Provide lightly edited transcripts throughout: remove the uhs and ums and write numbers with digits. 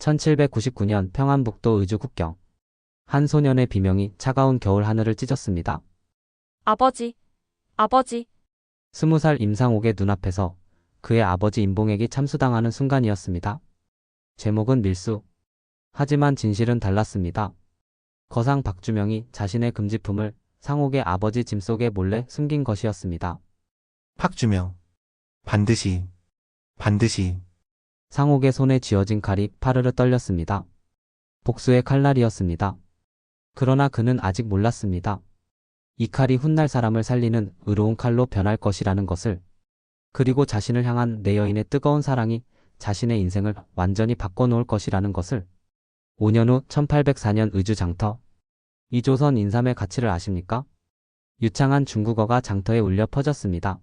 1799년 평안북도 의주 국경. 한 소년의 비명이 차가운 겨울 하늘을 찢었습니다. 아버지, 아버지. 20살 임상옥의 눈앞에서 그의 아버지 임봉액이 참수당하는 순간이었습니다. 제목은 밀수. 하지만 진실은 달랐습니다. 거상 박주명이 자신의 금지품을 상옥의 아버지 짐 속에 몰래 숨긴 것이었습니다. 박주명. 반드시. 상옥의 손에 쥐어진 칼이 파르르 떨렸습니다. 복수의 칼날이었습니다. 그러나 그는 아직 몰랐습니다. 이 칼이 훗날 사람을 살리는 의로운 칼로 변할 것이라는 것을. 그리고 자신을 향한 내 여인의 뜨거운 사랑이 자신의 인생을 완전히 바꿔놓을 것이라는 것을. 5년 후 1804년 의주 장터. 이 조선 인삼의 가치를 아십니까? 유창한 중국어가 장터에 울려 퍼졌습니다.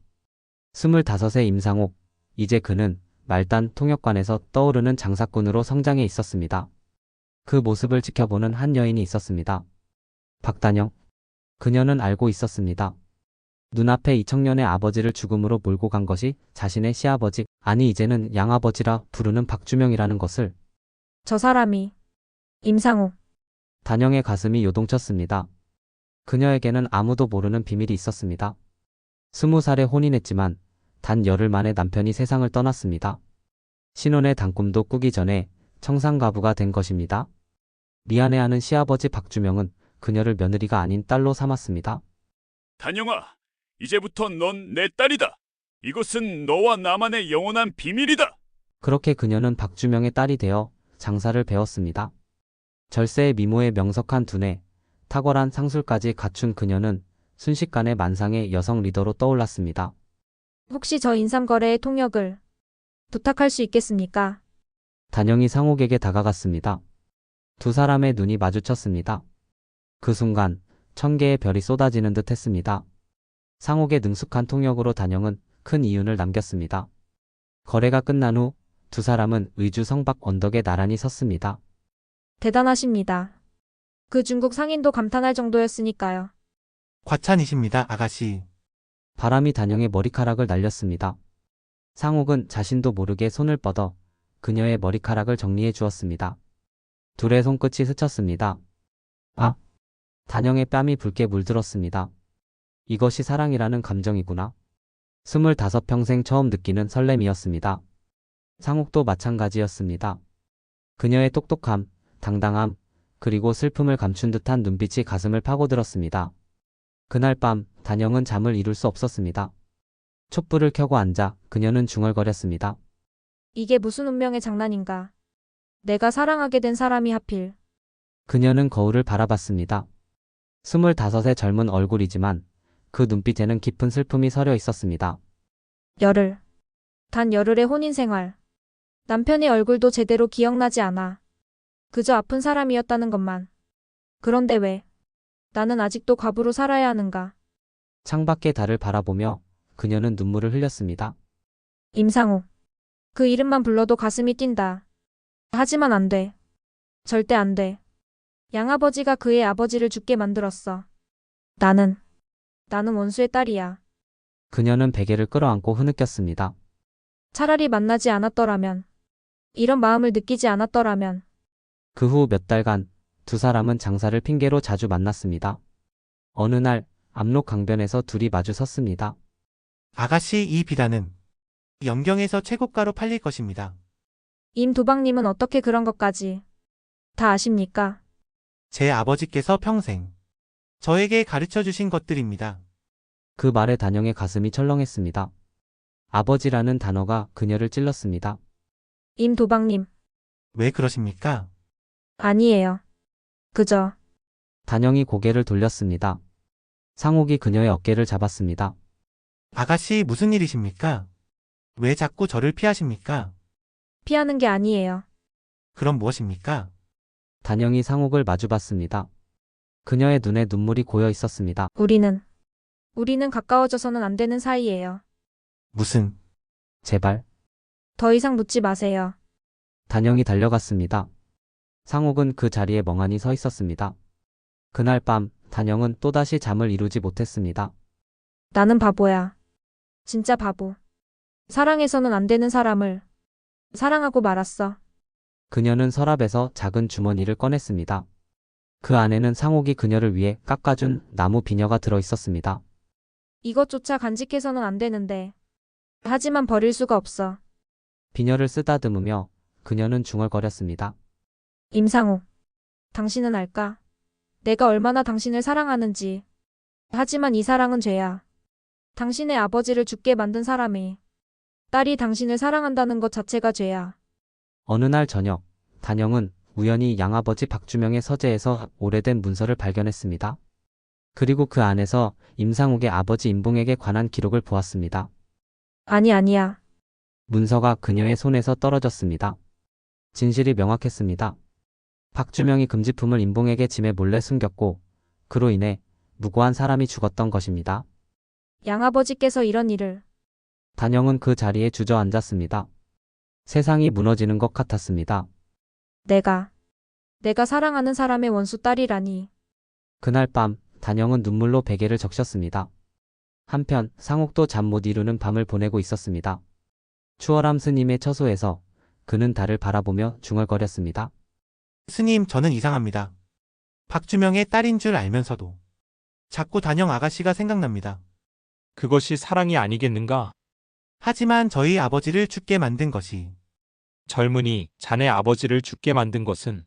25세 임상옥. 이제 그는 말단 통역관에서 떠오르는 장사꾼으로 성장해 있었습니다. 그 모습을 지켜보는 한 여인이 있었습니다. 박단영. 그녀는 알고 있었습니다. 눈앞에 이 청년의 아버지를 죽음으로 몰고 간 것이 자신의 시아버지, 아니 이제는 양아버지라 부르는 박주명이라는 것을. 저 사람이 임상옥. 단영의 가슴이 요동쳤습니다. 그녀에게는 아무도 모르는 비밀이 있었습니다. 20살에 혼인했지만 단 열흘 만에 남편이 세상을 떠났습니다. 신혼의 단꿈도 꾸기 전에 청산가부가 된 것입니다. 미안해하는 시아버지 박주명은 그녀를 며느리가 아닌 딸로 삼았습니다. 단영아, 이제부터 넌 내 딸이다. 이것은 너와 나만의 영원한 비밀이다. 그렇게 그녀는 박주명의 딸이 되어 장사를 배웠습니다. 절세의 미모에 명석한 두뇌, 탁월한 상술까지 갖춘 그녀는 순식간에 만상의 여성 리더로 떠올랐습니다. 혹시 저 인삼거래의 통역을 부탁할 수 있겠습니까? 단영이 상옥에게 다가갔습니다. 두 사람의 눈이 마주쳤습니다. 그 순간 1000개의 별이 쏟아지는 듯 했습니다. 상옥의 능숙한 통역으로 단영은 큰 이윤을 남겼습니다. 거래가 끝난 후 두 사람은 의주 성박 언덕에 나란히 섰습니다. 대단하십니다. 그 중국 상인도 감탄할 정도였으니까요. 과찬이십니다, 아가씨. 바람이 단영의 머리카락을 날렸습니다. 상옥은 자신도 모르게 손을 뻗어 그녀의 머리카락을 정리해 주었습니다. 둘의 손끝이 스쳤습니다. 아! 단영의 뺨이 붉게 물들었습니다. 이것이 사랑이라는 감정이구나. 25평생 처음 느끼는 설렘이었습니다. 상옥도 마찬가지였습니다. 그녀의 똑똑함, 당당함, 그리고 슬픔을 감춘 듯한 눈빛이 가슴을 파고들었습니다. 그날 밤 단영은 잠을 이룰 수 없었습니다. 촛불을 켜고 앉아 그녀는 중얼거렸습니다. 이게 무슨 운명의 장난인가. 내가 사랑하게 된 사람이 하필. 그녀는 거울을 바라봤습니다. 25의 젊은 얼굴이지만 그 눈빛에는 깊은 슬픔이 서려 있었습니다. 열흘. 단 열흘의 혼인 생활. 남편의 얼굴도 제대로 기억나지 않아. 그저 아픈 사람이었다는 것만. 그런데 왜 나는 아직도 과부로 살아야 하는가? 창밖의 달을 바라보며 그녀는 눈물을 흘렸습니다. 임상옥. 그 이름만 불러도 가슴이 뛴다. 하지만 안 돼. 절대 안 돼. 양아버지가 그의 아버지를 죽게 만들었어. 나는 원수의 딸이야. 그녀는 베개를 끌어안고 흐느꼈습니다. 차라리 만나지 않았더라면. 이런 마음을 느끼지 않았더라면. 그 후 몇 달간 두 사람은 장사를 핑계로 자주 만났습니다. 어느 날 압록 강변에서 둘이 마주 섰습니다. 아가씨, 이 비단은 영경에서 최고가로 팔릴 것입니다. 임도방님은 어떻게 그런 것까지 다 아십니까? 제 아버지께서 평생 저에게 가르쳐 주신 것들입니다. 그 말에 단영의 가슴이 철렁했습니다. 아버지라는 단어가 그녀를 찔렀습니다. 임도방님. 왜 그러십니까? 아니에요. 그저 단영이 고개를 돌렸습니다. 상옥이 그녀의 어깨를 잡았습니다. 아가씨, 무슨 일이십니까? 왜 자꾸 저를 피하십니까? 피하는 게 아니에요. 그럼 무엇입니까? 단영이 상옥을 마주봤습니다. 그녀의 눈에 눈물이 고여 있었습니다. 우리는 가까워져서는 안 되는 사이예요. 무슨, 제발. 더 이상 묻지 마세요. 단영이 달려갔습니다. 상옥은 그 자리에 멍하니 서 있었습니다. 그날 밤 단영은 또다시 잠을 이루지 못했습니다. 나는 바보야. 진짜 바보. 사랑해서는 안 되는 사람을 사랑하고 말았어. 그녀는 서랍에서 작은 주머니를 꺼냈습니다. 그 안에는 상옥이 그녀를 위해 깎아준 나무 비녀가 들어 있었습니다. 이것조차 간직해서는 안 되는데. 하지만 버릴 수가 없어. 비녀를 쓰다듬으며 그녀는 중얼거렸습니다. 임상욱, 당신은 알까? 내가 얼마나 당신을 사랑하는지. 하지만 이 사랑은 죄야. 당신의 아버지를 죽게 만든 사람이 딸이 당신을 사랑한다는 것 자체가 죄야. 어느 날 저녁, 단영은 우연히 양아버지 박주명의 서재에서 오래된 문서를 발견했습니다. 그리고 그 안에서 임상욱의 아버지 임봉에게 관한 기록을 보았습니다. 아니야. 문서가 그녀의 손에서 떨어졌습니다. 진실이 명확했습니다. 박주명이 금지품을 임봉에게 짐에 몰래 숨겼고 그로 인해 무고한 사람이 죽었던 것입니다. 양아버지께서 이런 일을. 단영은 그 자리에 주저앉았습니다. 세상이 무너지는 것 같았습니다. 내가 사랑하는 사람의 원수 딸이라니. 그날 밤 단영은 눈물로 베개를 적셨습니다. 한편 상옥도 잠 못 이루는 밤을 보내고 있었습니다. 추월함 스님의 처소에서 그는 달을 바라보며 중얼거렸습니다. 스님, 저는 이상합니다. 박주명의 딸인 줄 알면서도 자꾸 단영 아가씨가 생각납니다. 그것이 사랑이 아니겠는가? 하지만 저희 아버지를 죽게 만든 것이 젊은이, 자네 아버지를 죽게 만든 것은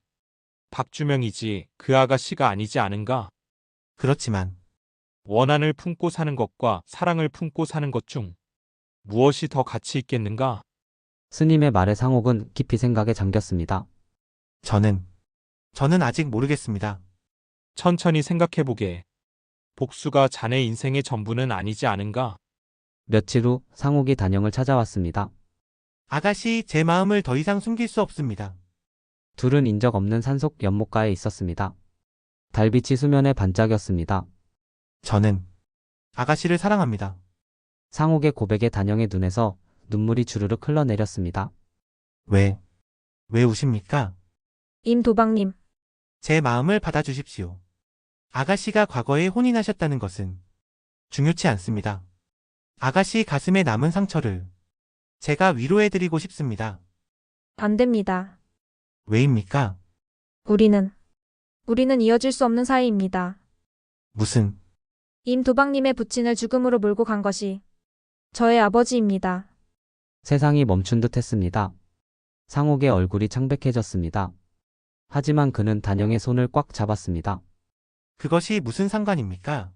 박주명이지 그 아가씨가 아니지 않은가? 그렇지만 원한을 품고 사는 것과 사랑을 품고 사는 것 중 무엇이 더 가치 있겠는가? 스님의 말에 상옥은 깊이 생각에 잠겼습니다. 저는 아직 모르겠습니다. 천천히 생각해보게. 복수가 자네 인생의 전부는 아니지 않은가? 며칠 후 상옥이 단영을 찾아왔습니다. 아가씨, 제 마음을 더 이상 숨길 수 없습니다. 둘은 인적 없는 산속 연못가에 있었습니다. 달빛이 수면에 반짝였습니다. 저는 아가씨를 사랑합니다. 상옥의 고백에 단영의 눈에서 눈물이 주르륵 흘러내렸습니다. 왜 우십니까? 임도방님, 제 마음을 받아주십시오. 아가씨가 과거에 혼인하셨다는 것은 중요치 않습니다. 아가씨 가슴에 남은 상처를 제가 위로해드리고 싶습니다. 안 됩니다. 왜입니까? 우리는 이어질 수 없는 사이입니다. 무슨 임도방님의 부친을 죽음으로 몰고 간 것이 저의 아버지입니다. 세상이 멈춘 듯 했습니다. 상옥의 얼굴이 창백해졌습니다. 하지만 그는 단영의 손을 꽉 잡았습니다. 그것이 무슨 상관입니까?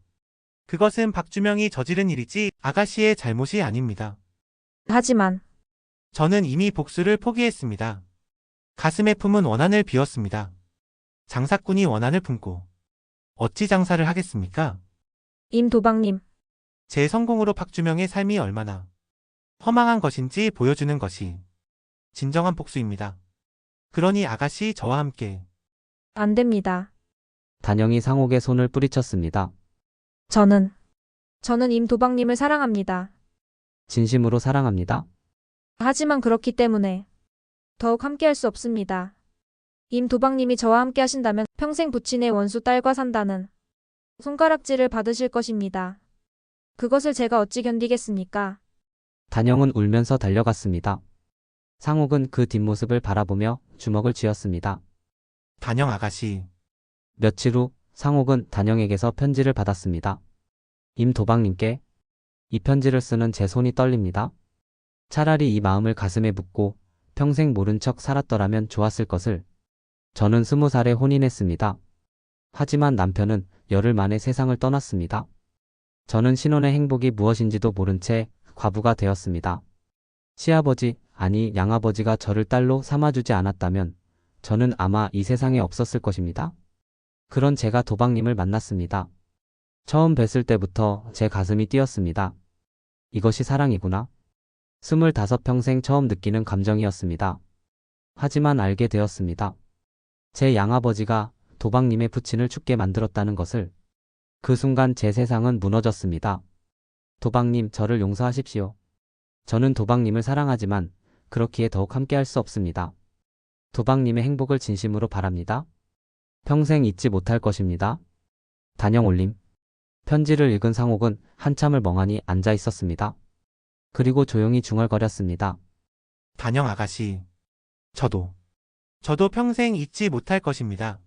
그것은 박주명이 저지른 일이지 아가씨의 잘못이 아닙니다. 하지만 저는 이미 복수를 포기했습니다. 가슴에 품은 원한을 비웠습니다. 장사꾼이 원한을 품고 어찌 장사를 하겠습니까? 임도방님, 제 성공으로 박주명의 삶이 얼마나 허망한 것인지 보여주는 것이 진정한 복수입니다. 그러니 아가씨, 저와 함께. 안 됩니다. 단영이 상옥의 손을 뿌리쳤습니다. 저는 임도방님을 사랑합니다. 진심으로 사랑합니다. 하지만 그렇기 때문에 더욱 함께할 수 없습니다. 임도방님이 저와 함께 하신다면 평생 부친의 원수 딸과 산다는 손가락질을 받으실 것입니다. 그것을 제가 어찌 견디겠습니까? 단영은 울면서 달려갔습니다. 상옥은 그 뒷모습을 바라보며 주먹을 쥐었습니다. 단영 아가씨, 며칠 후 상옥은 단영에게서 편지를 받았습니다. 임도방님께 이 편지를 쓰는 제 손이 떨립니다. 차라리 이 마음을 가슴에 묻고 평생 모른 척 살았더라면 좋았을 것을. 저는 20살에 혼인했습니다. 하지만 남편은 열흘 만에 세상을 떠났습니다. 저는 신혼의 행복이 무엇인지도 모른 채 과부가 되었습니다. 시아버지, 아니 양아버지가 저를 딸로 삼아주지 않았다면 저는 아마 이 세상에 없었을 것입니다. 그런 제가 도방님을 만났습니다. 처음 뵀을 때부터 제 가슴이 뛰었습니다. 이것이 사랑이구나. 25평생 처음 느끼는 감정이었습니다. 하지만 알게 되었습니다. 제 양아버지가 도방님의 부친을 죽게 만들었다는 것을. 그 순간 제 세상은 무너졌습니다. 도방님, 저를 용서하십시오. 저는 도방님을 사랑하지만 그렇기에 더욱 함께할 수 없습니다. 도방님의 행복을 진심으로 바랍니다. 평생 잊지 못할 것입니다. 단영 올림. 편지를 읽은 상옥은 한참을 멍하니 앉아 있었습니다. 그리고 조용히 중얼거렸습니다. 단영 아가씨, 저도 저도 평생 잊지 못할 것입니다.